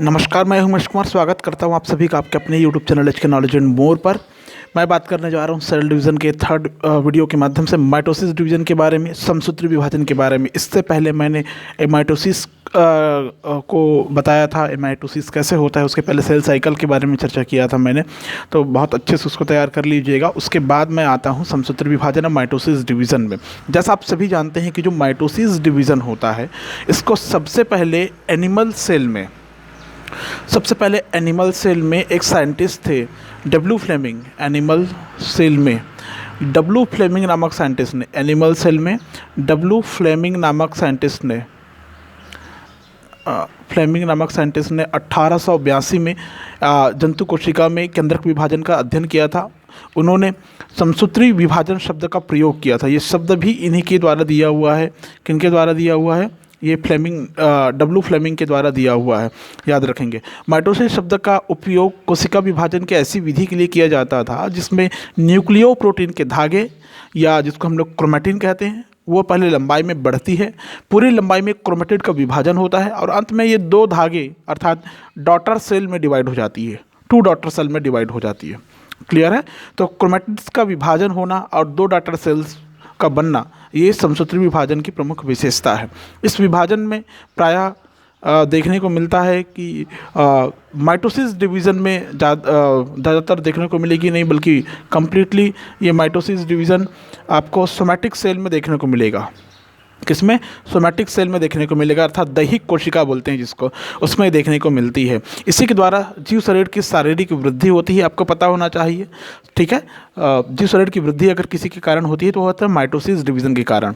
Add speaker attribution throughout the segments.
Speaker 1: नमस्कार, मैं हूं मनीष कुमार। स्वागत करता हूं आप सभी का आपके अपने YouTube channel H K knowledge and more पर। मैं बात करने जा रहा हूं सेल डिवीज़न के थर्ड वीडियो के माध्यम से माइटोसिस डिवीज़न के बारे में, समसूत्री विभाजन के बारे में। इससे पहले मैंने माइटोसिस को बताया था, माइटोसिस कैसे होता है, उसके पहले सेल साइकिल के बारे में चर्चा किया था मैंने, तो बहुत अच्छे से उसको तैयार कर लीजिएगा। उसके बाद मैं आता हूँ समसूत्री विभाजन और माइटोसिस डिवीज़न में। जैसा आप सभी जानते हैं कि जो माइटोसिस डिवीज़न होता है, इसको सबसे पहले एनिमल सेल में एक साइंटिस्ट थे, डब्ल्यू फ्लेमिंग। एनिमल सेल में डब्ल्यू फ्लेमिंग नामक साइंटिस्ट ने, एनिमल सेल में डब्ल्यू फ्लेमिंग नामक साइंटिस्ट ने 1882 में जंतु कोशिका में केंद्रक विभाजन का अध्ययन किया था। उन्होंने समसूत्री विभाजन शब्द का प्रयोग किया था। ये शब्द भी इन्हीं के द्वारा दिया हुआ है। किनके द्वारा दिया हुआ है? ये डब्ल्यू फ्लेमिंग के द्वारा दिया हुआ है, याद रखेंगे। माइटोसिस शब्द का उपयोग कोशिका विभाजन के ऐसी विधि के लिए किया जाता था जिसमें न्यूक्लियो प्रोटीन के धागे, या जिसको हम लोग क्रोमैटिन कहते हैं, वो पहले लंबाई में बढ़ती है। पूरी लंबाई में क्रोमैटिड का विभाजन होता है और अंत में ये दो धागे अर्थात डॉटर सेल में डिवाइड हो जाती है, 2 डॉटर सेल में डिवाइड हो जाती है। क्लियर है? तो क्रोमैटिड्स का विभाजन होना और 2 डॉटर सेल्स का बनना, ये समसूत्री विभाजन की प्रमुख विशेषता है। इस विभाजन में प्रायः देखने को मिलता है कि माइटोसिस डिवीज़न में ज़्यादातर देखने को मिलेगी नहीं, बल्कि कम्प्लीटली ये माइटोसिस डिवीज़न आपको सोमैटिक सेल में देखने को मिलेगा। किसमें? सोमैटिक सेल में देखने को मिलेगा, अर्थात दैहिक कोशिका बोलते हैं जिसको, उसमें देखने को मिलती है। इसी के द्वारा जीव शरीर की शारीरिक वृद्धि होती है, आपको पता होना चाहिए। ठीक है, जीव शरीर की वृद्धि अगर किसी के कारण होती है तो होता है माइटोसिस डिवीज़न के कारण।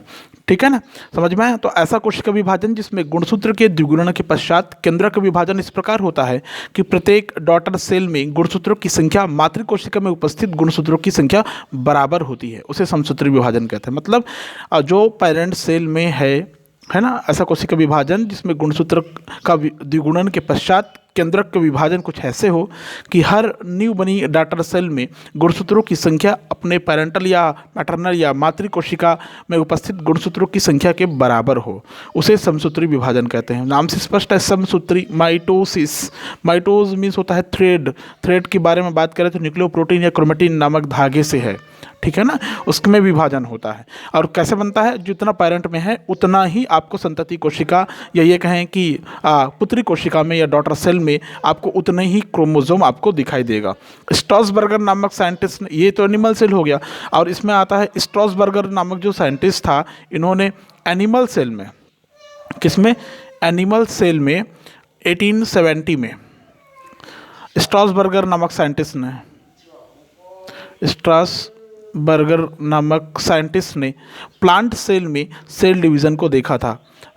Speaker 1: ठीक है ना, समझ में आया? तो ऐसा कोशिका विभाजन जिसमें गुणसूत्र के द्विगुणन के पश्चात केंद्रक विभाजन इस प्रकार होता है कि प्रत्येक डॉटर सेल में गुणसूत्रों की संख्या मातृ कोशिका में उपस्थित गुणसूत्रों की संख्या बराबर होती है, उसे समसूत्री विभाजन कहते हैं। मतलब जो पेरेंट सेल में है ना, ऐसा कोशिका विभाजन जिसमें गुणसूत्र का द्विगुणन के पश्चात केंद्रक का विभाजन कुछ ऐसे हो कि हर न्यू बनी डॉटर सेल में गुणसूत्रों की संख्या अपने पैरेंटल या मैटरनल या मातृ कोशिका में उपस्थित गुणसूत्रों की संख्या के बराबर हो, उसे समसूत्री विभाजन कहते हैं। नाम से स्पष्ट है, समसूत्री। माइटोज मीन्स होता है थ्रेड के बारे में बात करें तो न्यूक्लियो प्रोटीन या क्रोमैटिन नामक धागे से है। ठीक है ना, उसमें विभाजन होता है। और कैसे बनता है? जितना पेरेंट में है उतना ही आपको संतति कोशिका, या ये कहें कि पुत्री कोशिका में या डॉटर सेल में आपको उतने ही क्रोमोसोम आपको दिखाई देगा। स्ट्रॉसबर्गर नामक साइंटिस्ट ने, ये तो एनिमल सेल हो गया, और इसमें आता है स्ट्रॉसबर्गर नामक जो साइंटिस्ट था, इन्होंने एनिमल सेल में, किसमें? एनिमल सेल में 1870 में स्ट्रॉसबर्गर नामक साइंटिस्ट ने प्लांट सेल में सेल डिवीज़न को देखा था,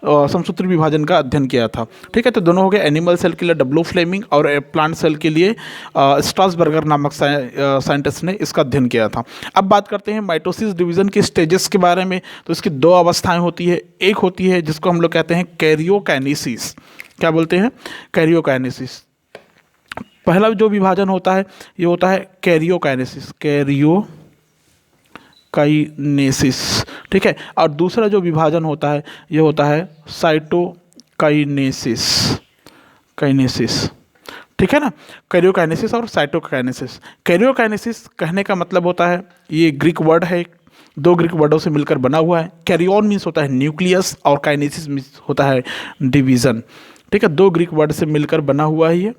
Speaker 1: समसूत्री विभाजन का अध्ययन किया था। ठीक है, तो दोनों हो गए। एनिमल सेल के लिए डब्ल्यू फ्लेमिंग और प्लांट सेल के लिए स्ट्रॉसबर्गर नामक साइंटिस्ट ने इसका अध्ययन किया था। अब बात करते हैं माइटोसिस डिवीज़न के स्टेजेस के बारे में। तो इसकी 2 अवस्थाएं होती है। एक होती है जिसको हम लोग कहते हैं कैरियोकाइनेसिस। क्या बोलते हैं? कैरियोकाइनेसिस। पहला जो विभाजन होता है ये होता है कैरियोकाइनेसिस, ठीक है। और दूसरा जो विभाजन होता है ये होता है साइटोकाइनेसिस, ठीक है ना। कैरियोकाइनेसिस और साइटोकाइनेसिस। कैरियोकाइनेसिस कहने का मतलब होता है, ये ग्रीक वर्ड है, 2 ग्रीक वर्डों से मिलकर बना हुआ है। कैरियोन मीन्स होता है न्यूक्लियस और काइनेसिस मीन्स होता है डिवीज़न। ठीक है, 2 ग्रीक वर्ड से मिलकर बना हुआ है ये।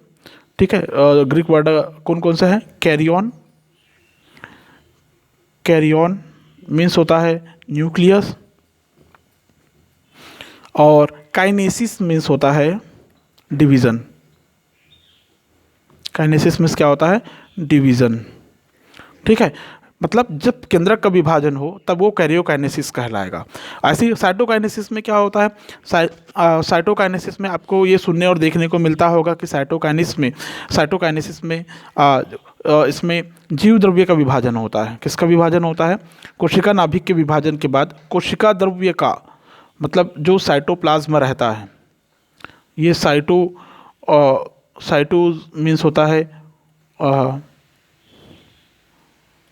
Speaker 1: ठीक है, ग्रीक वर्ड कौन कौन सा है? कैरियोन मीन्स होता है न्यूक्लियस, और काइनेसिस मीन्स होता है डिवीज़न। काइनेसिस मीन्स क्या होता है? डिवीज़न। ठीक है, मतलब जब केंद्रक का विभाजन हो तब वो कैरियोकाइनेसिस कहलाएगा। ऐसे ही साइटोकाइनेसिस में क्या होता है? साइटोकाइनेसिस में आपको ये सुनने और देखने को मिलता होगा कि साइटोकाइनेसिस में इसमें जीव द्रव्य का विभाजन होता है। किसका विभाजन होता है? कोशिका नाभिक के विभाजन के बाद कोशिका द्रव्य का, मतलब जो साइटोप्लाज्म रहता है, ये साइटो मीन्स होता है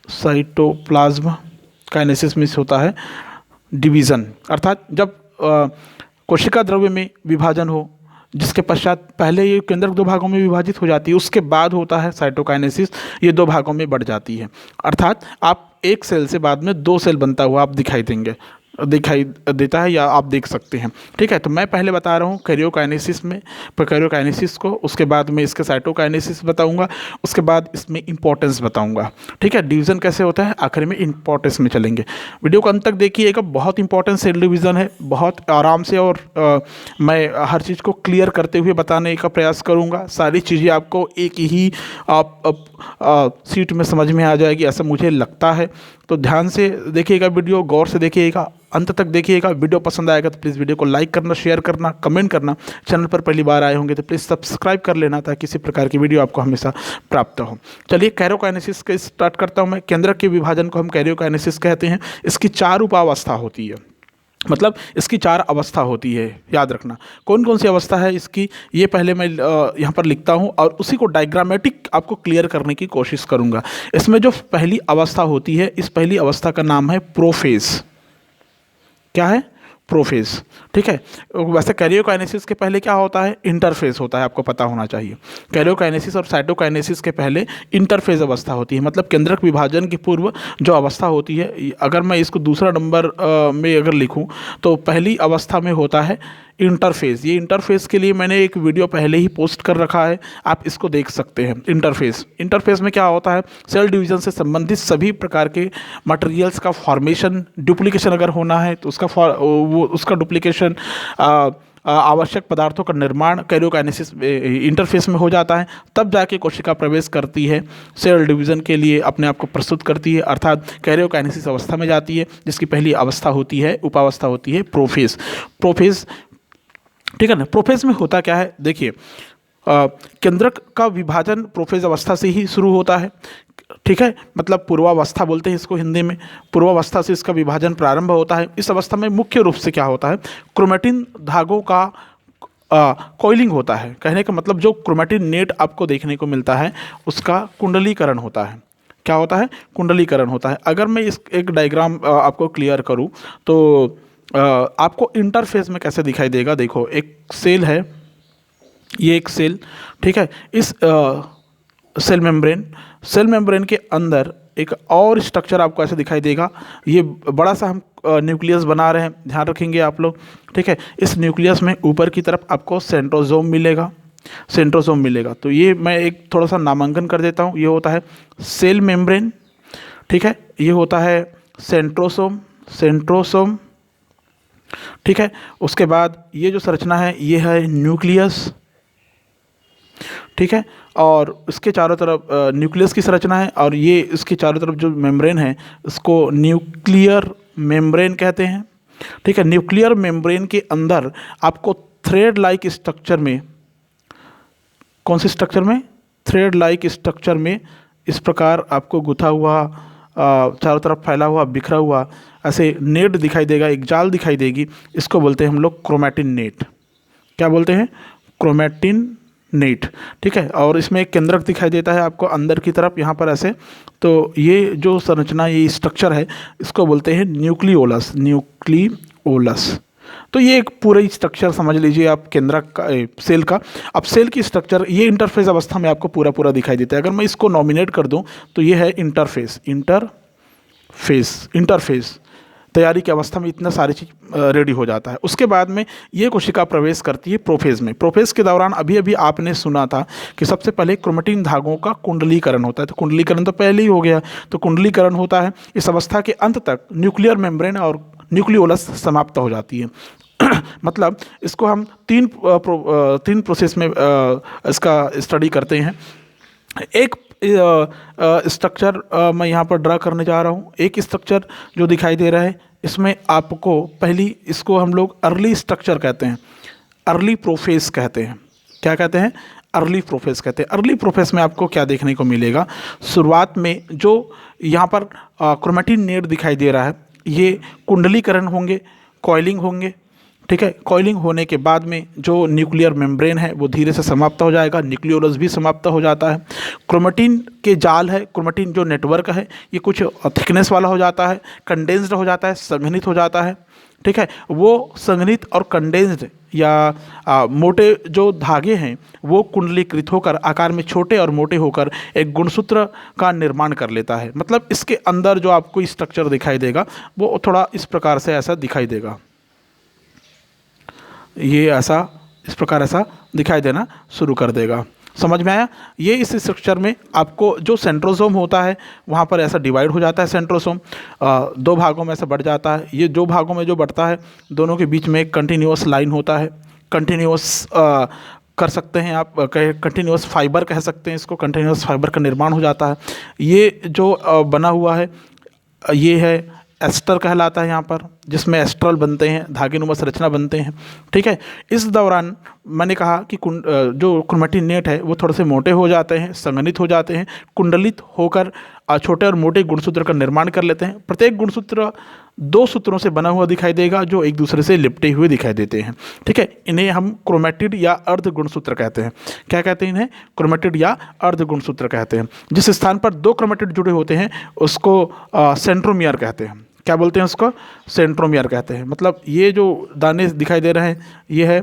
Speaker 1: साइटोप्लाज्म, काइनेसिस मीन्स होता है डिवीज़न। अर्थात जब कोशिका द्रव्य में विभाजन हो जिसके पश्चात पहले ये केंद्रक दो भागों में विभाजित हो जाती है, उसके बाद होता है साइटोकाइनेसिस, ये दो भागों में बढ़ जाती है। अर्थात आप एक सेल से बाद में दो सेल बनता हुआ आप दिखाई देता है या आप देख सकते हैं। ठीक है, तो मैं पहले बता रहा हूँ कैरियोकाइनेसिस में प्रोकैरियोकाइनेसिस को, उसके बाद में इसके साइटोकाइनेसिस बताऊंगा, उसके बाद इसमें इंपॉर्टेंस बताऊंगा। ठीक है, डिवीज़न कैसे होता है आखिर में इंपॉर्टेंस में चलेंगे। वीडियो को अंत तक देखिएगा, बहुत इंपॉर्टेंट सेल डिवीज़न है, बहुत आराम से और मैं हर चीज़ को क्लियर करते हुए बताने का प्रयास करूँगा। सारी चीज़ें आपको एक ही सीट में समझ में आ जाएगी, ऐसा मुझे लगता है। तो ध्यान से देखिएगा, वीडियो गौर से देखिएगा, अंत तक देखिएगा। वीडियो पसंद आएगा तो प्लीज़ वीडियो को लाइक करना, शेयर करना, कमेंट करना। चैनल पर पहली बार आए होंगे तो प्लीज़ सब्सक्राइब कर लेना ताकि किसी प्रकार की वीडियो आपको हमेशा प्राप्त हो। चलिए कैरियोकाइनेसिस के स्टार्ट करता हूँ मैं। केंद्रक के विभाजन को हम कैरियोकाइनेसिस कहते हैं। इसकी 4 उपावस्था होती है, मतलब इसकी 4 अवस्था होती है, याद रखना। कौन कौन सी अवस्था है इसकी, ये पहले मैं यहाँ पर लिखता हूँ और उसी को डायग्रामेटिक आपको क्लियर करने की कोशिश करूँगा। इसमें जो पहली अवस्था होती है, इस पहली अवस्था का नाम है प्रोफेज। क्या है? प्रोफेज। ठीक है, वैसे कैरियोकाइनेसिस के पहले क्या होता है? इंटरफेज होता है, आपको पता होना चाहिए। कैरियोकाइनेसिस और साइटोकाइनेसिस के पहले इंटरफेज अवस्था होती है, मतलब केंद्रक विभाजन के पूर्व जो अवस्था होती है। अगर मैं इसको दूसरा नंबर में अगर लिखूं तो पहली अवस्था में होता है इंटरफेस। ये इंटरफेस के लिए मैंने एक वीडियो पहले ही पोस्ट कर रखा है, आप इसको देख सकते हैं। इंटरफेस में क्या होता है? सेल डिवीज़न से संबंधित सभी प्रकार के मटेरियल्स का फॉर्मेशन, डुप्लीकेशन अगर होना है तो उसका डुप्लीकेशन, आवश्यक पदार्थों का निर्माण कैरियोकाइनेसिस इंटरफेस में हो जाता है। तब जाके कोशिका प्रवेश करती है, सेल डिवीज़न के लिए अपने आप को प्रस्तुत करती है, अर्थात कैरियोकाइनेसिस अवस्था में जाती है, जिसकी पहली अवस्था होती है, उपावस्था होती है प्रोफेज। ठीक है ना। प्रोफेज में होता क्या है? देखिए, केंद्रक का विभाजन प्रोफेज अवस्था से ही शुरू होता है। ठीक है, मतलब पूर्वावस्था बोलते हैं इसको हिंदी में। पूर्वावस्था से इसका विभाजन प्रारंभ होता है। इस अवस्था में मुख्य रूप से क्या होता है? क्रोमैटिन धागों का कॉइलिंग होता है। कहने का मतलब जो क्रोमैटिन नेट आपको देखने को मिलता है उसका कुंडलीकरण होता है। क्या होता है? कुंडलीकरण होता है। अगर मैं इस एक डायग्राम आपको क्लियर करूं तो आपको इंटरफेस में कैसे दिखाई देगा। देखो, एक सेल है, ये एक सेल। ठीक है, इस सेल मेम्ब्रेन के अंदर एक और स्ट्रक्चर आपको ऐसे दिखाई देगा। ये बड़ा सा हम न्यूक्लियस बना रहे हैं, ध्यान रखेंगे आप लोग। ठीक है, इस न्यूक्लियस में ऊपर की तरफ आपको सेंट्रोसोम मिलेगा। तो ये मैं एक थोड़ा सा नामांकन कर देता हूँ। ये होता है सेल मेम्ब्रेन। ठीक है, ये होता है सेंट्रोसोम। ठीक है, उसके बाद ये जो संरचना है ये है न्यूक्लियस। ठीक है, और इसके चारों तरफ न्यूक्लियस की संरचना है, और ये इसके चारों तरफ जो मेम्ब्रेन है इसको न्यूक्लियर मेम्ब्रेन कहते हैं। ठीक है, न्यूक्लियर मेम्ब्रेन के अंदर आपको थ्रेड लाइक स्ट्रक्चर में, कौन से स्ट्रक्चर में? थ्रेड लाइक स्ट्रक्चर में इस प्रकार आपको गुथा हुआ, चारों तरफ फैला हुआ, बिखरा हुआ ऐसे नेट दिखाई देगा, एक जाल दिखाई देगी। इसको बोलते हैं हम लोग क्रोमैटिन नेट। क्या बोलते हैं? Chromatin net. ठीक है, और इसमें एक केंद्रक दिखाई देता है आपको अंदर की तरफ, यहाँ पर ऐसे। तो ये जो संरचना, ये स्ट्रक्चर है, इसको बोलते हैं न्यूक्लियोलस। तो ये एक पूरा स्ट्रक्चर समझ लीजिए आप केंद्रक का, सेल का। अब सेल की स्ट्रक्चर ये इंटरफेस अवस्था में आपको पूरा दिखाई देता है। अगर मैं इसको नॉमिनेट कर दूं तो ये है इंटरफेस तैयारी की अवस्था में इतना सारी चीज़ रेडी हो जाता है। उसके बाद में ये कोशिका प्रवेश करती है प्रोफेज में। प्रोफेज के दौरान अभी आपने सुना था कि सबसे पहले क्रोमैटिन धागों का कुंडलीकरण होता है। तो कुंडलीकरण तो पहले ही हो गया, तो कुंडलीकरण होता है। इस अवस्था के अंत तक न्यूक्लियर मेम्ब्रेन और न्यूक्लियोलस समाप्त हो जाती है। मतलब इसको हम तीन प्रोसेस में इसका स्टडी करते हैं। एक स्ट्रक्चर मैं यहाँ पर ड्रा करने जा रहा हूँ। एक स्ट्रक्चर जो दिखाई दे रहा है, इसमें आपको पहली, इसको हम लोग अर्ली स्ट्रक्चर कहते हैं, अर्ली प्रोफेस कहते हैं। क्या कहते हैं? अर्ली प्रोफेस कहते हैं। अर्ली प्रोफेस में आपको क्या देखने को मिलेगा? शुरुआत में जो यहाँ पर क्रोमैटिन नेट दिखाई दे रहा है, ये कुंडलीकरण होंगे, कॉइलिंग होंगे। ठीक है, कॉइलिंग होने के बाद में जो न्यूक्लियर मेम्ब्रेन है वो धीरे से समाप्त हो जाएगा, न्यूक्लियोलस भी समाप्त हो जाता है। क्रोमैटिन के जाल है, क्रोमैटिन जो नेटवर्क है ये कुछ थिकनेस वाला हो जाता है, कंडेंस्ड हो जाता है, संघनित हो जाता है। ठीक है, वो संघनित और कंडेंस्ड या मोटे जो धागे हैं वो कुंडलीकृत होकर आकार में छोटे और मोटे होकर एक गुणसूत्र का निर्माण कर लेता है। मतलब इसके अंदर जो आपको स्ट्रक्चर दिखाई देगा वो थोड़ा इस प्रकार से ऐसा दिखाई देगा, ये ऐसा इस प्रकार ऐसा दिखाई देना शुरू कर देगा। समझ में आया? ये इस स्ट्रक्चर में आपको जो सेंट्रोसोम होता है वहाँ पर ऐसा डिवाइड हो जाता है। सेंट्रोसोम दो भागों में ऐसा बढ़ जाता है। ये दो भागों में जो बढ़ता है दोनों के बीच में एक कंटिन्यूअस लाइन होता है। कंटिन्यूअस कर सकते हैं आप, कंटिन्यूअस फाइबर कह सकते हैं इसको। कंटिन्यूअस फाइबर का निर्माण हो जाता है। ये जो बना हुआ है ये है एस्टर कहलाता है यहाँ पर, जिसमें एस्ट्रल बनते हैं, धागेनुमा संरचना बनते हैं। ठीक है, इस दौरान मैंने कहा कि जो क्रोमैटिन नेट है वो थोड़े से मोटे हो जाते हैं, संघनित हो जाते हैं, कुंडलित होकर छोटे और मोटे गुणसूत्र का निर्माण कर लेते हैं। प्रत्येक गुणसूत्र दो सूत्रों से बना हुआ दिखाई देगा जो एक दूसरे से लिपटे हुए दिखाई देते हैं। ठीक है, इन्हें हम क्रोमैटिड या अर्ध गुणसूत्र कहते हैं। क्या कहते हैं इन्हें? क्रोमैटिड या अर्ध गुणसूत्र कहते हैं। जिस स्थान पर दो क्रोमैटिड जुड़े होते हैं उसको सेंट्रोमियर कहते हैं। क्या बोलते हैं उसको? सेंट्रोमियर कहते हैं। मतलब ये जो दाने दिखाई दे रहे हैं ये है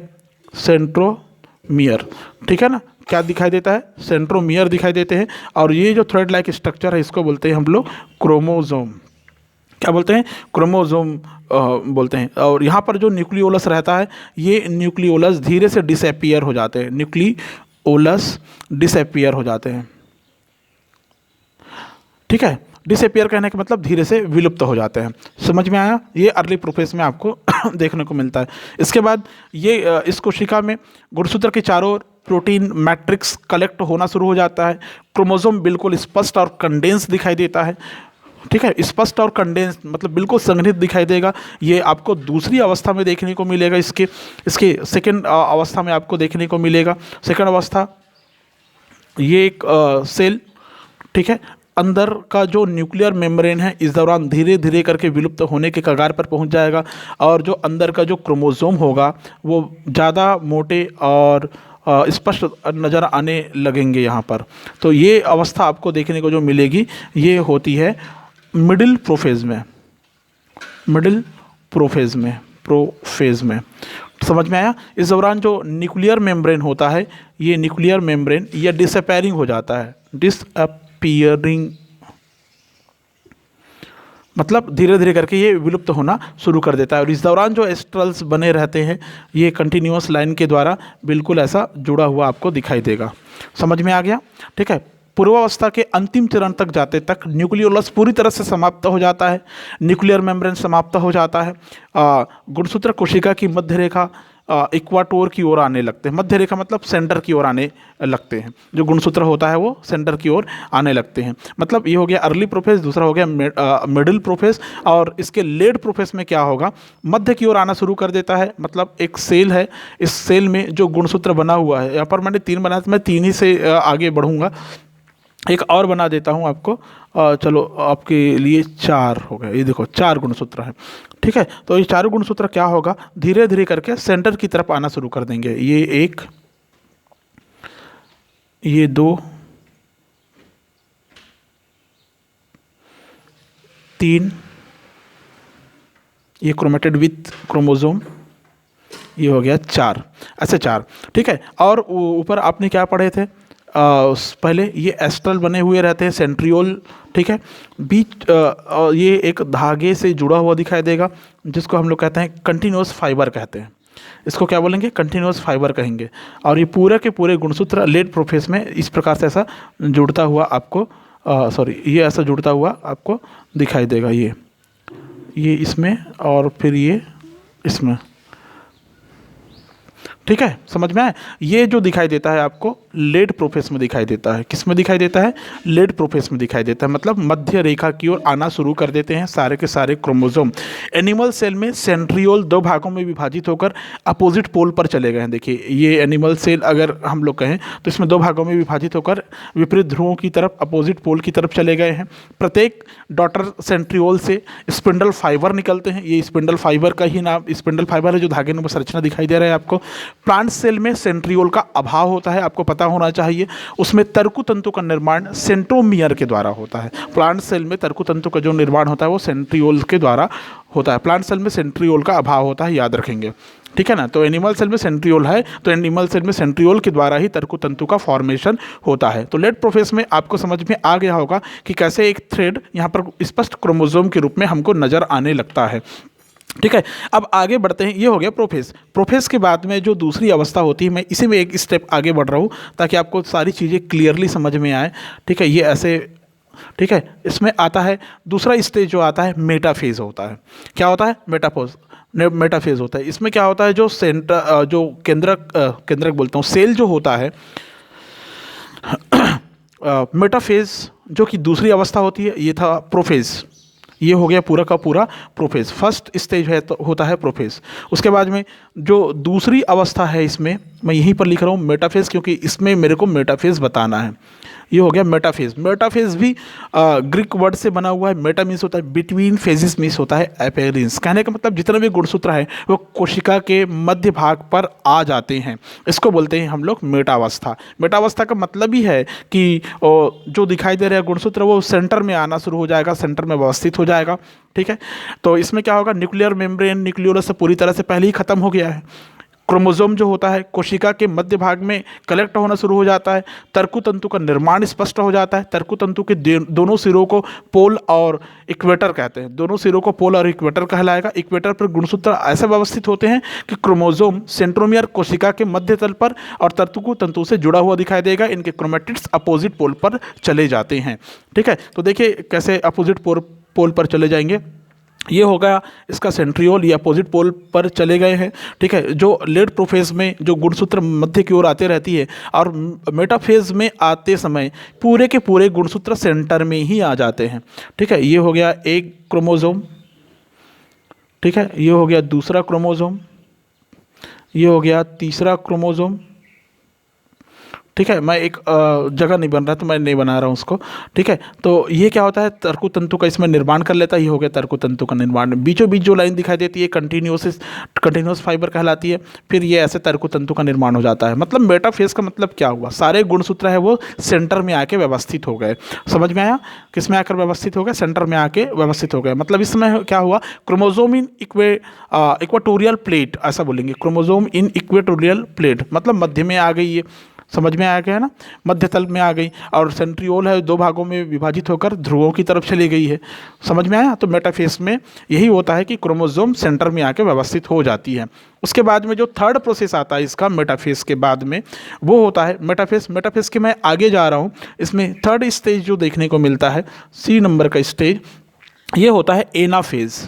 Speaker 1: सेंट्रोमियर। ठीक है ना, क्या दिखाई देता है? सेंट्रोमियर दिखाई देते हैं। और ये जो थ्रेड लाइक स्ट्रक्चर है इसको बोलते हैं हम लोग क्रोमोसोम। क्या बोलते हैं? क्रोमोसोम बोलते हैं। और यहाँ पर जो न्यूक्लियोलस रहता है ये न्यूक्लियोलस धीरे से डिसअपीयर हो जाते हैं। न्यूक्लियोलस डिसअपीयर हो जाते हैं। ठीक है, डिसअपीयर कहने का मतलब धीरे से विलुप्त हो जाते हैं। समझ में आया? ये अर्ली प्रोफेज में आपको देखने को मिलता है। इसके बाद ये इस कोशिका में गुणसूत्र के चारों ओर प्रोटीन मैट्रिक्स कलेक्ट होना शुरू हो जाता है। क्रोमोसोम बिल्कुल स्पष्ट और कंडेंस दिखाई देता है। ठीक है, स्पष्ट और कंडेंस मतलब बिल्कुल संघनित दिखाई देगा। ये आपको दूसरी अवस्था में देखने को मिलेगा। इसके सेकेंड अवस्था में आपको देखने को मिलेगा। सेकेंड अवस्था ये एक सेल, ठीक है, अंदर का जो न्यूक्लियर मेम्ब्रेन है इस दौरान धीरे धीरे करके विलुप्त होने के कगार पर पहुंच जाएगा। और जो अंदर का जो क्रोमोसोम होगा वो ज़्यादा मोटे और स्पष्ट नज़र आने लगेंगे यहाँ पर। तो ये अवस्था आपको देखने को जो मिलेगी ये होती है मिडिल प्रोफेज में। मिडिल प्रोफेज में समझ में आया? इस दौरान जो न्यूक्लियर मेम्ब्रेन होता है ये न्यूक्लियर मेम्ब्रेन ये डिसअपीयरिंग हो जाता है। डिसअपीयरिंग मतलब धीरे धीरे करके ये विलुप्त होना शुरू कर देता है। और इस दौरान जो एस्ट्रल्स बने रहते हैं ये कंटिन्यूअस लाइन के द्वारा बिल्कुल ऐसा जुड़ा हुआ आपको दिखाई देगा। समझ में आ गया? ठीक है, पूर्वावस्था के अंतिम चरण तक जाते तक न्यूक्लियोलस पूरी तरह से समाप्त हो जाता है। न्यूक्लियर मेम्ब्रेन समाप्त हो जाता है। गुणसूत्र कोशिका की मध्य रेखा इक्वाटोर की ओर आने लगते हैं। मध्य रेखा मतलब सेंटर की ओर आने लगते हैं। जो गुणसूत्र होता है वो सेंटर की ओर आने लगते हैं। मतलब ये हो गया अर्ली प्रोफेज, दूसरा हो गया मिडिल प्रोफेज। और इसके लेट प्रोफेज में क्या होगा? मध्य की ओर आना शुरू कर देता है। मतलब एक सेल है, इस सेल में जो गुणसूत्र बना हुआ है, यहाँ पर मैंने 3 बनाया तो मैं 3 ही से आगे बढ़ूँगा। एक और बना देता हूँ आपको। चलो आपके लिए 4 हो गए। ये देखो 4 गुणसूत्र हैं। ठीक है, तो ये 4 गुणसूत्र क्या होगा? धीरे धीरे करके सेंटर की तरफ आना शुरू कर देंगे। ये 1, ये 2, 3, ये क्रोमेटेड विथ क्रोमोसोम, ये हो गया 4। ऐसे 4। ठीक है, और ऊपर आपने क्या पढ़े थे पहले? ये एस्ट्रल बने हुए रहते हैं, सेंट्रियोल। ठीक है, बीच ये एक धागे से जुड़ा हुआ दिखाई देगा जिसको हम लोग कहते हैं कंटिन्यूअस फाइबर कहते हैं। इसको क्या बोलेंगे? कंटिन्यूअस फाइबर कहेंगे। और ये पूरे के पूरे गुणसूत्र लेट प्रोफेज में इस प्रकार से ऐसा जुड़ता हुआ आपको ये ऐसा जुड़ता हुआ आपको दिखाई देगा। ये इसमें और फिर ये इसमें। ठीक है, समझ में आए? ये जो दिखाई देता है आपको लेट प्रोफेज में दिखाई देता है। किस में दिखाई देता है? लेट प्रोफेज में दिखाई देता है। मतलब मध्य रेखा की ओर आना शुरू कर देते हैं सारे के सारे क्रोमोसोम। एनिमल सेल में सेंट्रियोल 2 भागों में विभाजित होकर अपोजिट पोल पर चले गए हैं। देखिए ये एनिमल सेल अगर हम लोग कहें तो इसमें 2 भागों में विभाजित होकर विपरीत ध्रुवों की तरफ अपोजिट पोल की तरफ चले गए हैं। प्रत्येक डॉटर सेंट्रियोल से स्पिंडल फाइबर निकलते हैं। ये स्पिंडल फाइबर का ही नाम स्पिंडल फाइबर है जो धागे में संरचना दिखाई दे रहा है आपको। प्लांट सेल में सेंट्रियोल का अभाव होता है, आपको पता पता होना चाहिए। उसमें तर्कु तंतु का निर्माण सेंट्रोमियर के द्वारा होता है। प्लांट सेल में तर्कु तंतु का जो निर्माण होता है वो सेंट्रियोल के द्वारा होता है। प्लांट सेल में सेंट्रियोल का अभाव होता है, याद रखेंगे, ठीक है ना। तो एनिमल सेल में सेंट्रियोल है, तो एनिमल सेल में सेंट्रियोल के द्वारा ही तर्कु तंतु का फॉर्मेशन होता है। तो लेट प्रोफेस में आपको समझ में आ गया होगा कि कैसे एक थ्रेड यहाँ पर स्पष्ट क्रोमोसोम के रूप में हमको नजर आने लगता है, ठीक है। अब आगे बढ़ते हैं, ये हो गया प्रोफेस। प्रोफेस के बाद में जो दूसरी अवस्था होती है, मैं इसी में एक स्टेप आगे बढ़ रहा हूँ ताकि आपको सारी चीज़ें क्लियरली समझ में आए, ठीक है। ये ऐसे, ठीक है। इसमें आता है दूसरा स्टेज जो आता है मेटाफेज होता है। क्या होता है? मेटाफेज होता है। इसमें क्या होता है, जो केंद्रक बोलता हूँ, सेल जो होता है मेटाफेज जो कि दूसरी अवस्था होती है, ये था प्रोफेज। ये हो गया पूरा का पूरा प्रोफेज। फर्स्ट स्टेज है तो होता है प्रोफेज। उसके बाद में जो दूसरी अवस्था है, इसमें मैं यहीं पर लिख रहा हूँ मेटाफेज, क्योंकि इसमें मेरे को मेटाफेज बताना है। ये हो गया मेटाफेज। मेटाफेज भी ग्रीक वर्ड से बना हुआ है। मेटा मीन्स होता है बिटवीन, फेजिस मीन्स होता है अपीयरेंस। कहने का मतलब जितने भी गुणसूत्र हैं वो कोशिका के मध्य भाग पर आ जाते हैं। इसको बोलते हैं हम लोग मेटावस्था। मेटावस्था का मतलब ही है कि जो दिखाई दे रहा है गुणसूत्र वो सेंटर में आना शुरू हो जाएगा, सेंटर में व्यवस्थित हो जाएगा, ठीक है। तो इसमें क्या होगा, न्यूक्लियर मेम्ब्रेन न्यूक्लियोलस से पूरी तरह से पहले ही खत्म हो गया है। क्रोमोसोम जो होता है कोशिका के मध्य भाग में कलेक्ट होना शुरू हो जाता है। तर्कु तंतु का निर्माण स्पष्ट हो जाता है। तर्कु तंतु के दोनों सिरों को पोल और इक्वेटर कहते हैं। दोनों सिरों को पोल और इक्वेटर कहलाएगा। इक्वेटर पर गुणसूत्र ऐसे व्यवस्थित होते हैं कि क्रोमोसोम सेंट्रोमियर कोशिका के मध्य तल पर और तर्कु तंतु से जुड़ा हुआ दिखाई देगा। इनके क्रोमेटिड्स अपोजिट पोल पर चले जाते हैं, ठीक है। तो देखिए कैसे अपोजिट पोल पर चले जाएंगे। ये हो गया इसका सेंट्रियोल, ये अपोजिट पोल पर चले गए हैं, ठीक है। जो लेट प्रोफेज में जो गुणसूत्र मध्य की ओर आते रहती है और मेटाफेज में आते समय पूरे के पूरे गुणसूत्र सेंटर में ही आ जाते हैं, ठीक है। ये हो गया एक क्रोमोसोम, ठीक है। ये हो गया दूसरा क्रोमोसोम, ये हो गया तीसरा क्रोमोसोम, ठीक है। मैं एक जगह नहीं बन रहा तो मैं नहीं बना रहा हूँ उसको, ठीक है। तो ये क्या होता है, तर्कु तंतु का इसमें निर्माण कर लेता है। ये हो गया तर्कु तंतु का निर्माण। बीचों बीच जो लाइन दिखाई देती है कंटिन्यूस फाइबर कहलाती है। फिर ये ऐसे तर्कु तंतु का निर्माण हो जाता है। मतलब मेटाफेज का मतलब क्या हुआ, सारे गुणसूत्र है वो सेंटर में आके व्यवस्थित हो गए। समझ में आया? किस में आकर व्यवस्थित हो गए? सेंटर में आके व्यवस्थित हो गए। मतलब इसमें क्या हुआ, क्रोमोसोम इन इक्वेटोरियल प्लेट, ऐसा बोलेंगे, क्रोमोसोम इन इक्वेटोरियल प्लेट, मतलब मध्य में आ गई। ये समझ में आ गया ना, मध्य तल में आ गई। और सेंट्रियोल है दो भागों में विभाजित होकर ध्रुवों की तरफ चली गई है। समझ में आया? तो मेटाफेज में यही होता है कि क्रोमोसोम सेंटर में आके व्यवस्थित हो जाती है। उसके बाद में जो थर्ड प्रोसेस आता है इसका मेटाफेज के बाद में, वो होता है मेटाफेज। मेटाफेज के मैं आगे जा रहा हूँ। इसमें थर्ड स्टेज जो देखने को मिलता है, सी नंबर का स्टेज, ये होता है एनाफेज।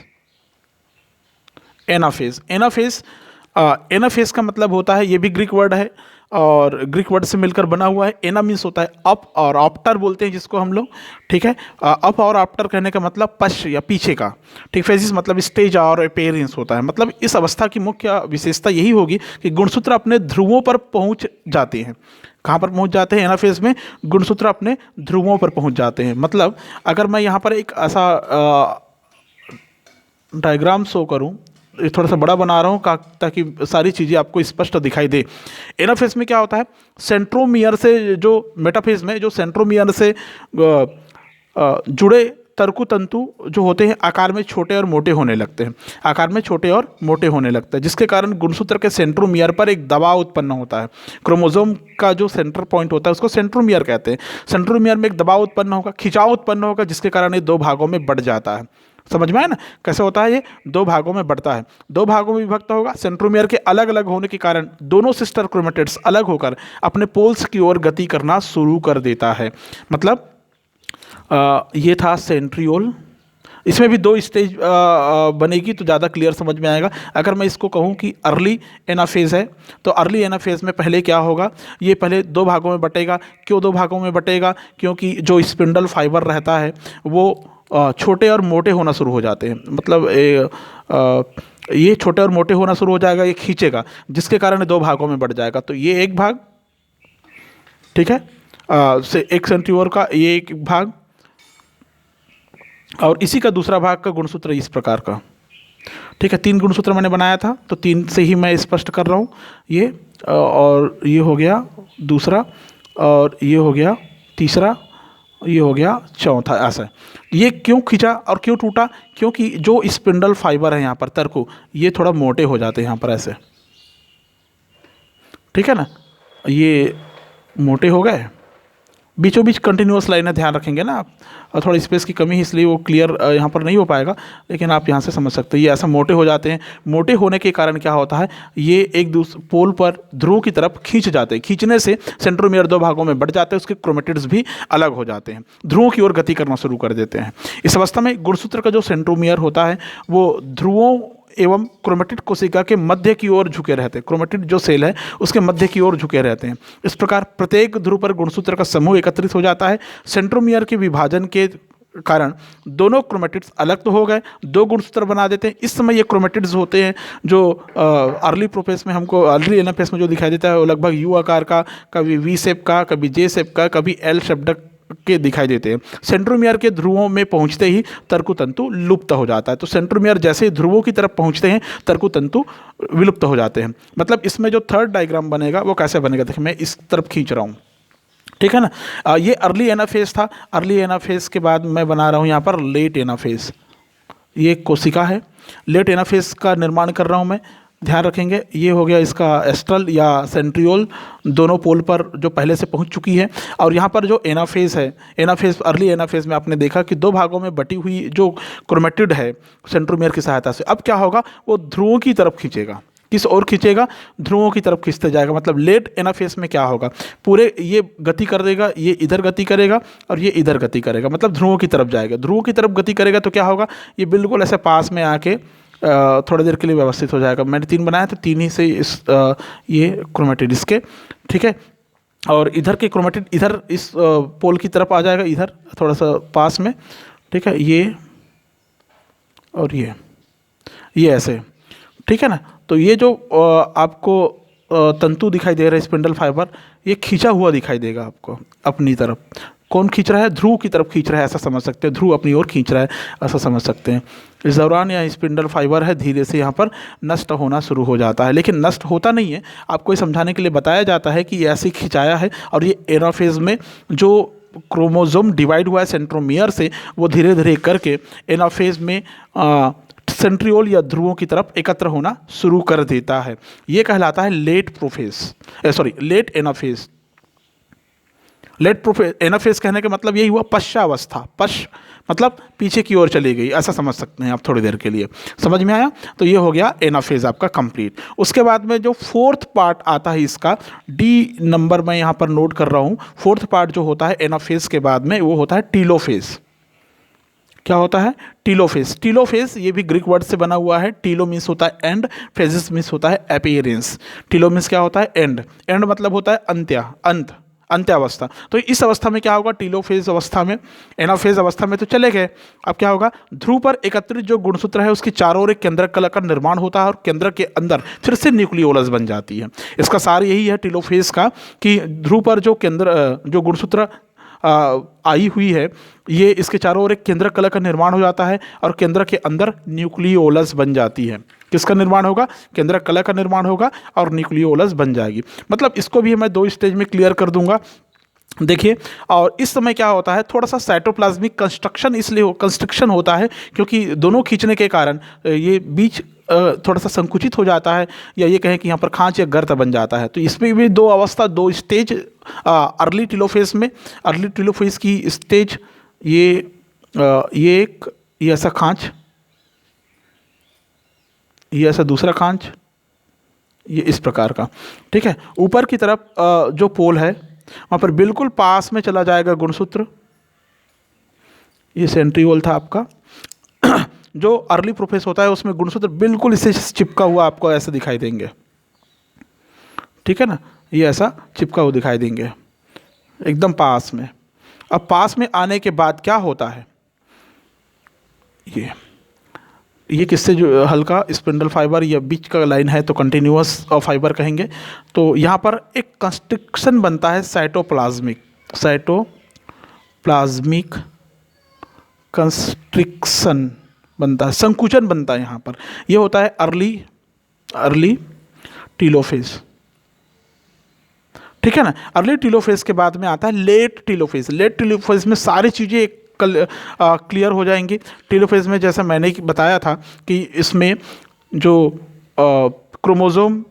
Speaker 1: एनाफेज का मतलब होता है, ये भी ग्रीक वर्ड है और ग्रीक वर्ड से मिलकर बना हुआ है। एना मीन्स होता है अप, और आफ्टर बोलते हैं जिसको हम लोग, ठीक है। अप और आफ्टर कहने का मतलब पश्च या पीछे का, ठीक। फेजिस मतलब स्टेज और अपीयरेंस होता है। मतलब इस अवस्था की मुख्य विशेषता यही होगी कि गुणसूत्र अपने ध्रुवों पर पहुंच जाते हैं। कहाँ पर पहुंच जाते हैं? एनाफेज में गुणसूत्र अपने ध्रुवों पर पहुंच जाते हैं। मतलब अगर मैं यहाँ पर एक ऐसा डायग्राम शो करूँ, थोड़ा सा बड़ा बना रहा हूँ ताकि सारी चीज़ें आपको स्पष्ट दिखाई दे। एनाफेज में क्या होता है, सेंट्रोमियर से, जो मेटाफेज में जो सेंट्रोमियर से जुड़े तर्कु तंतु जो होते हैं आकार में छोटे और मोटे होने लगते हैं। आकार में छोटे और मोटे होने लगते हैं, जिसके कारण गुणसूत्र के सेंट्रोमियर पर एक दबाव उत्पन्न होता है। क्रोमोसोम का जो सेंटर पॉइंट होता है उसको सेंट्रोमियर कहते हैं। सेंट्रोमियर में एक दबाव उत्पन्न होगा, खिंचाव उत्पन्न होगा, जिसके कारण ये दो भागों में बढ़ जाता है। समझ में आया ना कैसे होता है? ये दो भागों में बढ़ता है, दो भागों में विभक्त होगा। सेंट्रोमियर के अलग अलग होने के कारण दोनों सिस्टर क्रोमेटिड्स अलग होकर अपने पोल्स की ओर गति करना शुरू कर देता है। मतलब ये था सेंट्रियोल। इसमें भी दो स्टेज बनेगी तो ज़्यादा क्लियर समझ में आएगा। अगर मैं इसको कहूँ कि अर्ली एनाफेज है, तो अर्ली एनाफेज में पहले क्या होगा, ये पहले दो भागों में बटेगा। क्यों दो भागों में बटेगा? क्योंकि जो स्पिंडल फाइबर रहता है वो छोटे और मोटे होना शुरू हो जाते हैं। मतलब ये छोटे और मोटे होना शुरू हो जाएगा, ये खींचेगा, जिसके कारण दो भागों में बढ़ जाएगा। तो ये एक भाग, ठीक है, से एक सेंट्रियोल का ये एक भाग, और इसी का दूसरा भाग का गुणसूत्र इस प्रकार का, ठीक है। तीन गुणसूत्र मैंने बनाया था तो तीन से ही मैं स्पष्ट कर रहा हूँ। ये और ये हो गया दूसरा, और ये हो गया तीसरा, ये हो गया चौथा। ऐसा ये क्यों खींचा और क्यों टूटा? क्योंकि जो स्पिंडल फाइबर है यहाँ पर तरकु, ये थोड़ा मोटे हो जाते हैं यहाँ पर ऐसे, ठीक है ना, ये मोटे हो गए। बीचों बीच कंटिन्यूअस लाइनें ध्यान रखेंगे ना आप, और थोड़ा स्पेस की कमी है इसलिए वो क्लियर यहाँ पर नहीं हो पाएगा, लेकिन आप यहाँ से समझ सकते हैं ये ऐसा मोटे हो जाते हैं। मोटे होने के कारण क्या होता है, ये एक दूसरे पोल पर ध्रुव की तरफ खींच जाते हैं। खींचने से सेंट्रोमियर दो भागों में बढ़ जाते हैं, उसके क्रोमेटिड्स भी अलग हो जाते हैं, ध्रुवों की ओर गति करना शुरू कर देते हैं। इस अवस्था में गुणसूत्र का जो सेंट्रोमियर होता है वो ध्रुवों एवं क्रोमेटिड कोशिका के मध्य की ओर झुके रहते हैं। क्रोमेटिड जो सेल है उसके मध्य की ओर झुके रहते हैं। इस प्रकार प्रत्येक ध्रुव पर गुणसूत्र का समूह एकत्रित हो जाता है। सेंट्रोमियर के विभाजन के कारण दोनों क्रोमेटिड्स अलग तो हो गए, दो गुणसूत्र बना देते हैं। इस समय ये क्रोमेटिड्स होते हैं जो अर्ली प्रोफेस में हमको, अर्ली एनाफेस में जो दिखाई देता है वो लगभग यू आकार का, कभी वी शेप का, कभी जे शेप का, कभी एल शेप के दिखाई देते हैं। सेंट्रोमियर के ध्रुवों में पहुंचते ही तरकु तंतु लुप्त हो जाता है। तो सेंट्रोमियर जैसे ही ध्रुवों की तरफ पहुंचते हैं तरकु तंतु विलुप्त हो जाते हैं। मतलब इसमें जो थर्ड डायग्राम बनेगा वो कैसे बनेगा, देखिए मैं इस तरफ खींच रहा हूँ, ठीक है ना। ये अर्ली एनाफेज था। अर्ली एनाफेज के बाद मैं बना रहा हूँ यहाँ पर लेट एनाफेज। ये कोशिका है, लेट एनाफेज का निर्माण कर रहा हूँ मैं, ध्यान रखेंगे। ये हो गया इसका एस्ट्रल या सेंट्रियोल, दोनों पोल पर जो पहले से पहुंच चुकी है। और यहाँ पर जो एनाफेज है, एनाफेज अर्ली एनाफेज में आपने देखा कि दो भागों में बटी हुई जो क्रोमेटिड है सेंट्रोमियर की सहायता से, अब क्या होगा, वो ध्रुवों की तरफ खींचेगा। किस ओर खींचेगा? ध्रुवों की तरफ खींचते जाएगा। मतलब लेट एनाफेज में क्या होगा, पूरे ये गति कर देगा, ये इधर गति करेगा और ये इधर गति करेगा, मतलब ध्रुवों की तरफ जाएगा। ध्रुवों की तरफ गति करेगा तो क्या होगा, ये बिल्कुल ऐसे पास में आके थोड़ी देर के लिए व्यवस्थित हो जाएगा। मैंने 3 बनाया तो 3 ही से इस ये क्रोमेटिड इसके, ठीक है। और इधर के क्रोमेटिड इधर इस पोल की तरफ आ जाएगा, इधर थोड़ा सा पास में, ठीक है, ये और ये ऐसे, ठीक है ना। तो ये जो आपको तंतु दिखाई दे रहा है स्पिंडल फाइबर, ये खींचा हुआ दिखाई देगा आपको अपनी तरफ। कौन खींच रहा है? ध्रुव की तरफ खींच रहा है, ऐसा समझ सकते हैं। ध्रुव अपनी ओर खींच रहा है, ऐसा समझ सकते हैं। इस दौरान यह स्पिंडल फाइबर है धीरे से यहाँ पर नष्ट होना शुरू हो जाता है, लेकिन नष्ट होता नहीं है। आपको ये समझाने के लिए बताया जाता है कि ये ऐसे खिंचाया है, और ये एनाफेज में जो क्रोमोसोम डिवाइड हुआ है सेंट्रोमियर से, वो धीरे धीरे करके एनाफेज में सेंट्रियोल या ध्रुवों की तरफ एकत्र होना शुरू कर देता है। ये कहलाता है late late anaphase. Late anaphase कहने का मतलब यही हुआ पश्चावस्था। मतलब पीछे की ओर चली गई, ऐसा समझ सकते हैं आप थोड़ी देर के लिए। समझ में आया? तो ये हो गया एनाफेज आपका कंप्लीट। उसके बाद में जो फोर्थ पार्ट आता है इसका, डी नंबर मैं यहाँ पर नोट कर रहा हूँ। फोर्थ पार्ट जो होता है एनाफेज के बाद में, वो होता है टीलोफेज। क्या होता है? टीलोफेज। टीलोफेज ये भी ग्रीक वर्ड से बना हुआ है। टीलो मीन्स होता है एंड, फेजिस मीन्स होता है अपीयरेंस। टीलो मीन्स क्या होता है? एंड। एंड मतलब होता है अंत्यावस्था। तो इस अवस्था में क्या होगा? टीलोफेज अवस्था में, एनाफेज अवस्था में तो चले गए। अब क्या होगा? ध्रुव पर एकत्रित जो गुणसूत्र है उसकी चारों ओर एक केंद्रक कला का निर्माण होता है, और केंद्र के अंदर फिर से न्यूक्लियोलस बन जाती है। इसका सार यही है टीलोफेज का, कि ध्रुव पर जो गुणसूत्र आई हुई है, ये इसके चारों ओर एक केंद्रक कला का निर्माण हो जाता है, और केंद्र के अंदर न्यूक्लियोलस बन जाती है। किसका निर्माण होगा? केंद्रक कला का निर्माण होगा और न्यूक्लियोलस बन जाएगी। मतलब इसको भी मैं 2 स्टेज में क्लियर कर दूंगा। देखिए, और इस समय क्या होता है, थोड़ा सा साइटोप्लाज्मिक कंस्ट्रक्शन होता है, क्योंकि दोनों खींचने के कारण ये बीच थोड़ा सा संकुचित हो जाता है, या ये कहें कि यहाँ पर खांच या गर्त बन जाता है। तो इसमें भी 2 स्टेज अर्ली टीलोफेज में, अर्ली टीलोफेज की स्टेज ये ऐसा खांच, ये ऐसा दूसरा खांच, ये इस प्रकार का, ठीक है। ऊपर की तरफ जो पोल है वहाँ पर बिल्कुल पास में चला जाएगा गुणसूत्र। ये सेंट्रियोल था आपका। जो अर्ली प्रोफेस होता है उसमें गुणसूत्र बिल्कुल इससे चिपका हुआ आपको ऐसा दिखाई देंगे, ठीक है ना। ये ऐसा चिपका हुआ दिखाई देंगे एकदम पास में। अब पास में आने के बाद क्या होता है, ये किससे जो हल्का स्पिंडल फाइबर या बीच का लाइन है तो कंटिन्यूअस फाइबर कहेंगे। तो यहाँ पर एक कंस्ट्रिक्शन बनता है, साइटोप्लाज्मिक कंस्ट्रिक्शन बनता है, संकुचन बनता है यहाँ पर। ये होता है अर्ली टीलोफेज। ठीक है ना। अर्ली टीलोफेज के बाद में आता है लेट टीलोफेज। लेट टीलोफेज में सारी चीज़ें क्लियर हो जाएंगी। टीलोफेज में जैसा मैंने बताया था कि इसमें जो क्रोमोसोम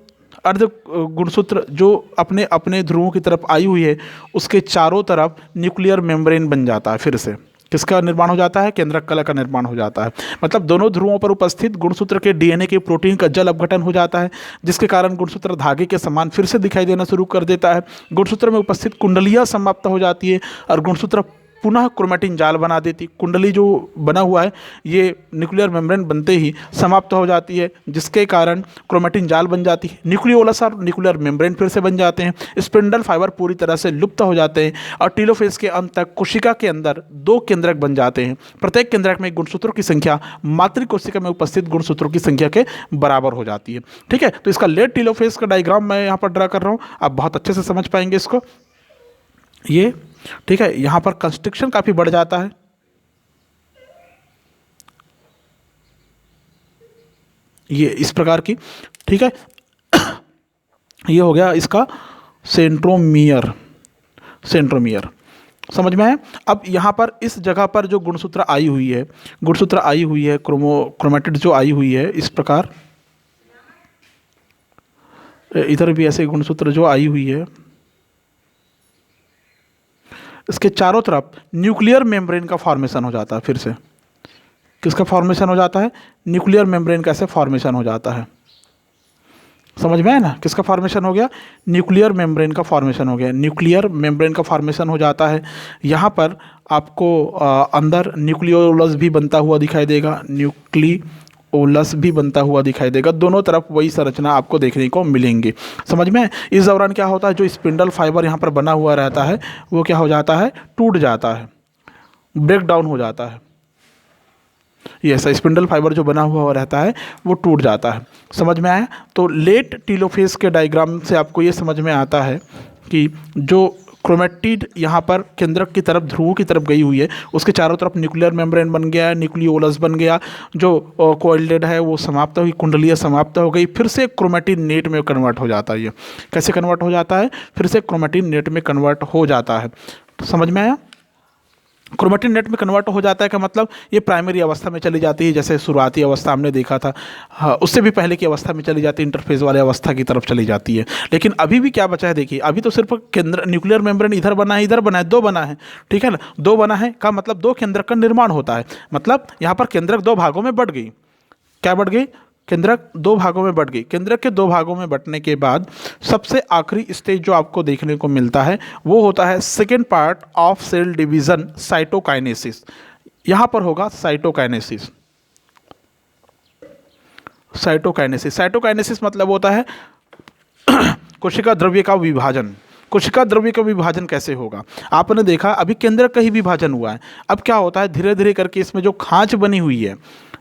Speaker 1: अर्ध गुणसूत्र जो अपने अपने ध्रुवों की तरफ आई हुई है उसके चारों तरफ न्यूक्लियर मेम्ब्रेन बन जाता है। फिर से किसका निर्माण हो जाता है? केंद्रक कला का निर्माण हो जाता है। मतलब दोनों ध्रुवों पर उपस्थित गुणसूत्र के डीएनए के प्रोटीन का जल अपघटन हो जाता है, जिसके कारण गुणसूत्र धागे के समान फिर से दिखाई देना शुरू कर देता है। गुणसूत्र में उपस्थित कुंडलियाँ समाप्त हो जाती है और गुणसूत्र पुनः क्रोमैटिन जाल बना देती। कुंडली जो बना हुआ है ये न्यूक्लियर मेम्ब्रेन बनते ही समाप्त हो जाती है, जिसके कारण क्रोमैटिन जाल बन जाती है। न्यूक्लियोलस और न्यूक्लियर मेम्ब्रेन फिर से बन जाते हैं। स्पिंडल फाइबर पूरी तरह से लुप्त हो जाते हैं और टीलोफेज के अंत तक कोशिका के अंदर 2 केंद्रक बन जाते हैं। प्रत्येक केंद्रक में गुणसूत्रों की संख्या मातृ कोशिका में उपस्थित गुणसूत्रों की संख्या के बराबर हो जाती है। ठीक है, तो इसका लेट टीलोफेज का डायग्राम मैं यहाँ पर ड्रा कर रहा हूँ, आप बहुत अच्छे से समझ पाएंगे इसको। ये ठीक है, यहाँ पर कंस्ट्रिक्शन काफ़ी बढ़ जाता है। ये इस प्रकार की, ठीक है। ये हो गया इसका सेंट्रोमियर। सेंट्रोमियर समझ में है। अब यहाँ पर इस जगह पर जो गुणसूत्र आई हुई है, गुणसूत्र आई हुई है, क्रोमैटिड जो आई हुई है इस प्रकार, इधर भी ऐसे गुणसूत्र जो आई हुई है, इसके चारों तरफ न्यूक्लियर मेम्ब्रेन का फॉर्मेशन हो जाता है। फिर से किसका फॉर्मेशन हो जाता है? न्यूक्लियर मेम्ब्रेन का ऐसे फॉर्मेशन हो जाता है। समझ में है ना, किसका फॉर्मेशन हो गया? न्यूक्लियर मेम्ब्रेन का फॉर्मेशन हो गया। न्यूक्लियर मेम्ब्रेन का फॉर्मेशन हो जाता है। यहाँ पर आपको अंदर न्यूक्लियोलस भी बनता हुआ दिखाई देगा, न्यूक्लियोलस भी बनता हुआ दिखाई देगा। दोनों तरफ वही संरचना आपको देखने को मिलेंगी। समझ में है। इस दौरान क्या होता है, जो स्पिंडल फाइबर यहाँ पर बना हुआ रहता है वो क्या हो जाता है? टूट जाता है, ब्रेक डाउन हो जाता है। ये ऐसा स्पिंडल फाइबर जो बना हुआ रहता है वो टूट जाता है। समझ में आया। तो लेट टीलोफेज के डायग्राम से आपको ये समझ में आता है कि जो क्रोमैटिड यहाँ पर केंद्रक की तरफ, ध्रुवों की तरफ गई हुई है, उसके चारों तरफ न्यूक्लियर मेम्ब्रेन बन गया, न्यूक्लियोलस बन गया, जो कोइलेड है वो समाप्त हुई, कुंडलियाँ समाप्त हो गई, फिर से क्रोमैटिन नेट में कन्वर्ट हो जाता है। ये कैसे कन्वर्ट हो जाता है? फिर से क्रोमैटिन नेट में कन्वर्ट हो जाता है। समझ में आया। क्रोमैटिन नेट में कन्वर्ट हो जाता है का मतलब ये प्राइमरी अवस्था में चली जाती है, जैसे शुरुआती अवस्था हमने देखा था। हाँ, उससे भी पहले की अवस्था में चली जाती है, इंटरफेज वाले अवस्था की तरफ चली जाती है। लेकिन अभी भी क्या बचा है देखिए, अभी तो सिर्फ केंद्र न्यूक्लियर मेम्ब्रेन इधर बना है, इधर बना है, 2 बना है। ठीक है ना, 2 बना है का मतलब 2 केंद्रक का निर्माण होता है। मतलब यहाँ पर केंद्रक 2 भागों में बढ़ गई। क्या बढ़ गई? केंद्रक 2 भागों में बढ़ गई। केंद्रक के 2 भागों में बंटने के बाद सबसे आखिरी स्टेज जो आपको देखने को मिलता है वो होता है second part of cell division, cytokinesis. यहाँ पर होगा साइटोकाइनेसिस। साइटोकाइनेसिस, साइटोकाइनेसिस मतलब होता है कोशिका द्रव्य का विभाजन। कोशिका द्रव्य का विभाजन कैसे होगा? आपने देखा अभी केंद्रक का ही विभाजन हुआ है। अब क्या होता है, धीरे धीरे करके इसमें जो खांच बनी हुई है,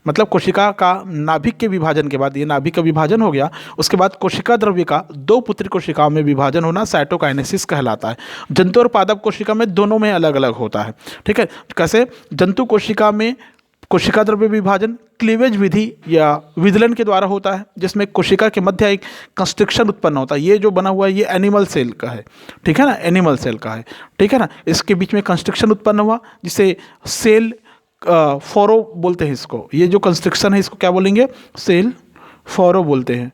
Speaker 1: मतलब कोशिका का नाभिक के विभाजन के बाद, ये नाभिक का विभाजन हो गया, उसके बाद कोशिका द्रव्य का 2 पुत्री कोशिकाओं में विभाजन होना साइटोकाइनेसिस कहलाता है। जंतु और पादप कोशिका में दोनों में अलग अलग होता है। ठीक है, कैसे? जंतु कोशिका में कोशिका द्रव्य विभाजन क्लीवेज विधि या विदलन के द्वारा होता है, जिसमें कोशिका के मध्य एक कंस्ट्रिक्शन उत्पन्न होता है। ये जो बना हुआ है ये एनिमल सेल का है। ठीक है ना, एनिमल सेल का है। ठीक है ना, इसके बीच में कंस्ट्रिक्शन उत्पन्न हुआ जिसे सेल फोरो बोलते हैं इसको। ये जो कंस्ट्रिक्शन है इसको क्या बोलेंगे? सेल फोरो बोलते हैं,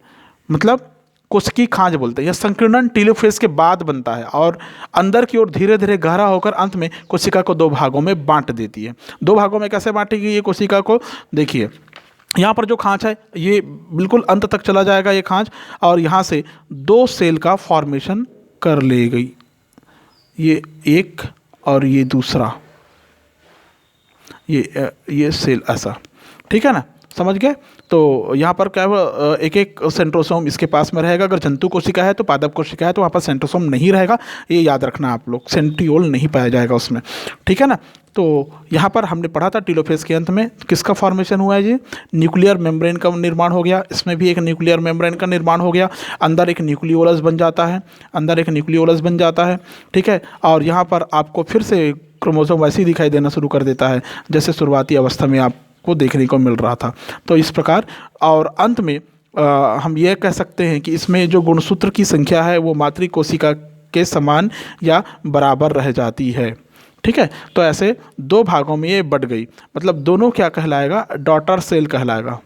Speaker 1: मतलब कोशिकी खांच बोलते हैं। यह संकीर्णन टीलोफेज के बाद बनता है और अंदर की ओर धीरे धीरे गहरा होकर अंत में कोशिका को 2 भागों में बांट देती है। 2 भागों में कैसे बांटेगी ये कोशिका को? देखिए यहाँ पर जो खांच है ये बिल्कुल अंत तक चला जाएगा ये खांच, और यहाँ से 2 सेल का फॉर्मेशन कर ले गई, ये एक और ये दूसरा, ये सेल ऐसा। ठीक है ना, समझ गए। तो यहाँ पर क्या है, एक एक सेंट्रोसोम इसके पास में रहेगा। अगर जंतु कोशिका है तो पादप कोशिका है तो वहाँ पर सेंट्रोसोम नहीं रहेगा, ये याद रखना आप लोग। सेंट्रियोल नहीं पाया जाएगा उसमें। ठीक है ना। तो यहाँ पर हमने पढ़ा था टीलोफेज के अंत में किसका फॉर्मेशन हुआ है जी? न्यूक्लियर मेम्ब्रेन का निर्माण हो गया। इसमें भी एक न्यूक्लियर मेम्ब्रेन का निर्माण हो गया, अंदर एक न्यूक्लियोलस बन जाता है, अंदर एक न्यूक्लियोलस बन जाता है। ठीक है, और यहाँ पर आपको फिर से क्रोमोसोम वैसे ही दिखाई देना शुरू कर देता है जैसे शुरुआती अवस्था में आपको देखने को मिल रहा था। तो इस प्रकार, और अंत में हम यह कह सकते हैं कि इसमें जो गुणसूत्र की संख्या है वो मातृ कोशिका के समान या बराबर रह जाती है। ठीक है, तो ऐसे दो भागों में ये बढ़ गई, मतलब दोनों क्या कहलाएगा, डॉटर सेल कहलाएगा,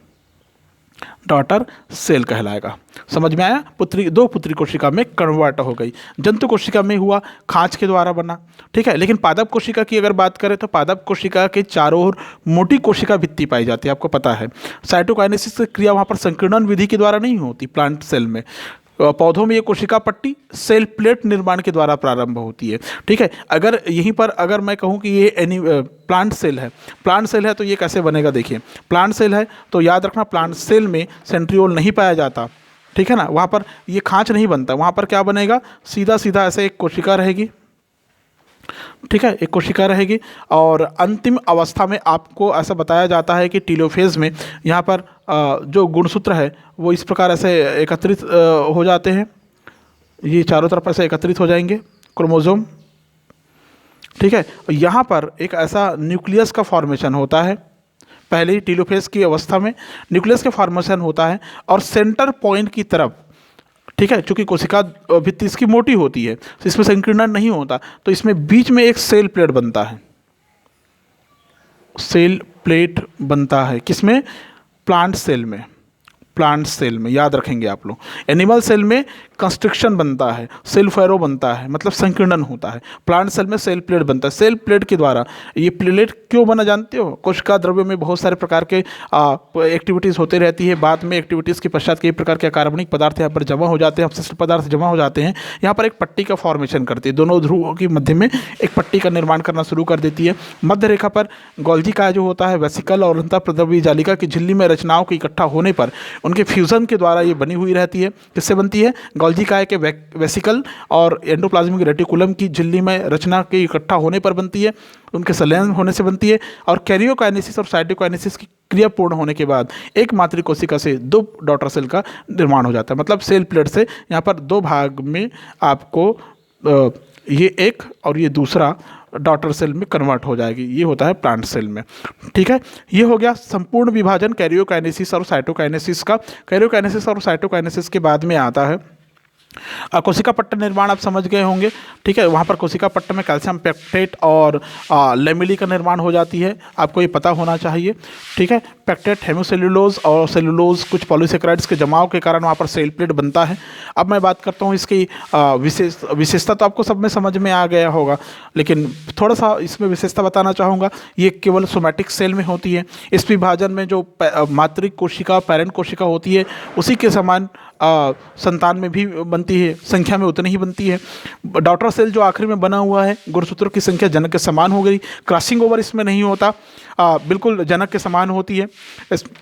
Speaker 1: डॉटर सेल कहलाएगा। समझ में आया? पुत्री, दो पुत्री कोशिका में कन्वर्ट हो गई। जंतु कोशिका में हुआ खांच के द्वारा बना। ठीक है, लेकिन पादप कोशिका की अगर बात करें तो पादप कोशिका के चारों ओर मोटी कोशिका भित्ति पाई जाती है, आपको पता है। साइटोकाइनेसिस की क्रिया वहाँ पर संकीर्णन विधि के द्वारा नहीं होती प्लांट सेल में। पौधों में ये कोशिका पट्टी सेल प्लेट निर्माण के द्वारा प्रारंभ होती है। ठीक है, अगर यहीं पर अगर मैं कहूँ कि ये प्लांट सेल है, प्लांट सेल है तो ये कैसे बनेगा, देखिए प्लांट सेल है तो याद रखना प्लांट सेल में सेंट्रियोल नहीं पाया जाता। ठीक है ना, वहाँ पर ये खांच नहीं बनता, वहाँ पर क्या बनेगा, सीधा सीधा ऐसे एक कोशिका रहेगी। ठीक है, एक कोशिका रहेगी और अंतिम अवस्था में आपको ऐसा बताया जाता है कि टीलोफेज में यहाँ पर जो गुणसूत्र है वो इस प्रकार ऐसे एकत्रित हो जाते हैं, ये चारों तरफ ऐसे एकत्रित हो जाएंगे क्रोमोसोम। ठीक है, यहाँ पर एक ऐसा न्यूक्लियस का फॉर्मेशन होता है, पहले ही टीलोफेज की अवस्था में न्यूक्लियस का फॉर्मेशन होता है और सेंटर पॉइंट की तरफ, ठीक है, चूँकि कोशिका भित्ति इसकी मोटी होती है तो इसमें संकीर्णन नहीं होता, तो इसमें बीच में एक सेल प्लेट बनता है, सेल प्लेट बनता है किसमें, प्लांट सेल में, प्लांट सेल में याद रखेंगे आप लोग। एनिमल सेल में कंस्ट्रिक्शन बनता है, सेल फैरो बनता है, मतलब संकीर्णन होता है। प्लांट सेल में सेल प्लेट बनता है। सेल प्लेट के द्वारा, ये प्लेट क्यों बना जानते हो, कोशिका द्रव्य में बहुत सारे प्रकार के एक्टिविटीज़ होते रहती है, बाद में एक्टिविटीज़ के पश्चात कई प्रकार के कार्बनिक पदार्थ यहाँ पर जमा हो जाते हैं, अपशिष्ट पदार्थ जमा हो जाते हैं, यहाँ पर एक पट्टी का फॉर्मेशन करती है, दोनों ध्रुवों के मध्य में एक पट्टी का निर्माण करना शुरू कर देती है। मध्य रेखा पर गोल्जी काय जो होता है, वेसिकल और अंतःप्रद्रव्य जालिका की झिल्ली में रचनाओं के इकट्ठा होने पर उनके फ्यूज़न के द्वारा ये बनी हुई रहती है। किससे बनती है, गोल्जी काय के वेसिकल और एंडोप्लाज्मिक रेटिकुलम की झिल्ली में रचना के इकट्ठा होने पर बनती है, उनके संलयन होने से बनती है। और कैरियोकाइनेसिस और साइटोकाइनेसिस की क्रिया पूर्ण होने के बाद एक मातृ कोशिका से दो डॉटर सेल का निर्माण हो जाता है। मतलब सेल प्लेट से यहाँ पर दो भाग में आपको ये एक और ये दूसरा डॉटर सेल में कन्वर्ट हो जाएगी, ये होता है प्लांट सेल में। ठीक है, ये हो गया संपूर्ण विभाजन कैरियोकाइनेसिस और साइटोकाइनेसिस का। कैरियोकाइनेसिस और साइटोकाइनेसिस के बाद में आता है कोशिका पट्ट निर्माण, आप समझ गए होंगे। ठीक है, वहाँ पर कोशिका पट्ट में कैल्शियम पेक्टेट और लेमिली का निर्माण हो जाती है, आपको ये पता होना चाहिए। ठीक है, पेक्टेट हेमोसेल्यूलोज और सेल्यूलोज कुछ पॉलीसेकेराइड्स के जमाव के कारण वहाँ पर सेल प्लेट बनता है। अब मैं बात करता हूँ इसकी विशेषता, तो आपको सब में समझ में आ गया होगा, लेकिन थोड़ा सा इसमें विशेषता बताना चाहूँगा। ये केवल सोमैटिक सेल में होती है। इस विभाजन में जो मातृ कोशिका, पैरेंट कोशिका होती है, उसी के समान संतान में भी बनती है, संख्या में उतनी ही बनती है। डॉटर सेल जो आखिरी में बना हुआ है, गुणसूत्रों की संख्या जनक के समान हो गई, क्रॉसिंग ओवर इसमें नहीं होता, बिल्कुल जनक के समान होती है।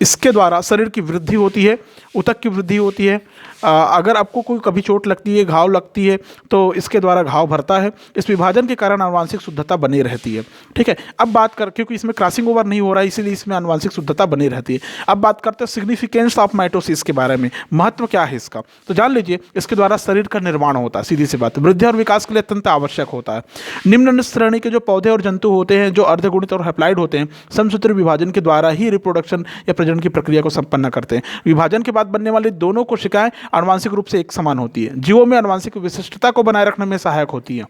Speaker 1: इसके द्वारा शरीर की वृद्धि होती है, ऊतक की वृद्धि होती है। अगर आपको कोई कभी चोट लगती है, घाव लगती है, तो इसके द्वारा घाव भरता है। इस विभाजन के कारण आनुवांशिक शुद्धता बनी रहती है। ठीक है, अब बात कर, क्योंकि इसमें क्रॉसिंग ओवर नहीं हो रहा है इसीलिए इसमें आनुवांशिक शुद्धता बनी रहती है। अब बात करते हैं सिग्निफिकेंस ऑफ माइटोसिस के बारे में, महत्व क्या है इसका, तो जान लीजिए। इसके द्वारा शरीर का निर्माण होता है, सीधी सी बात, वृद्धि और विकास के लिए अत्यंत आवश्यक होता है। निम्न श्रेणी के जो पौधे और जंतु होते हैं जो अर्धगुणित और हैप्लॉइड होते हैं, समसूत्री विभाजन के द्वारा ही रिप्रोडक्शन या प्रजनन की प्रक्रिया को संपन्न करते हैं। विभाजन के बाद बनने वाली दोनों कोशिकाएं आनुवांशिक रूप से एक समान होती है, जीवों में आनुवांशिक विशिष्टता को बनाए रखने में सहायक होती है,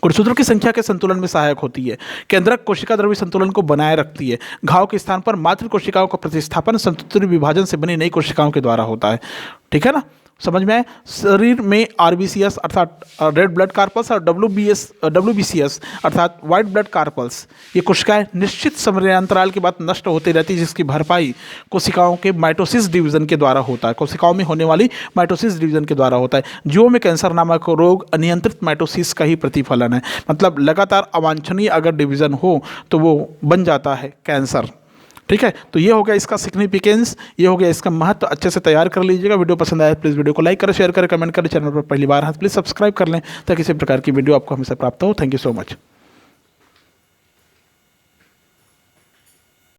Speaker 1: गुणसूत्रों की संख्या के संतुलन में सहायक होती है, केंद्रक कोशिका द्रव्य संतुलन को बनाए रखती है। घाव के स्थान पर मातृ कोशिकाओं का प्रतिस्थापन समसूत्री विभाजन से बनी नई कोशिकाओं के द्वारा होता है। ठीक है ना, समझ में आए। शरीर में आरबीसीएस अर्थात रेड ब्लड कार्पल्स और डब्ल्यूबीसीएस अर्थात वाइट ब्लड कार्पल्स, ये कोशिकाएं निश्चित समयांतराल के बाद नष्ट होती रहती है, जिसकी भरपाई कोशिकाओं के माइटोसिस डिवीजन के द्वारा होता है, कोशिकाओं में होने वाली माइटोसिस डिवीजन के द्वारा होता है। जीवों में कैंसर नामक रोग अनियंत्रित माइटोसिस का ही प्रतिफलन है, मतलब लगातार अवांछनीय अगर डिवीजन हो तो वो बन जाता है कैंसर। ठीक है, तो ये हो गया इसका सिग्निफिकेंस, ये हो गया इसका महत्व। अच्छे से तैयार कर लीजिएगा। वीडियो पसंद आया प्लीज़ वीडियो को लाइक करें, शेयर करें, कमेंट करें। चैनल पर पहली बार है प्लीज़ सब्सक्राइब कर लें ताकि इसी प्रकार की वीडियो आपको हमेशा प्राप्त हो। Thank you so much.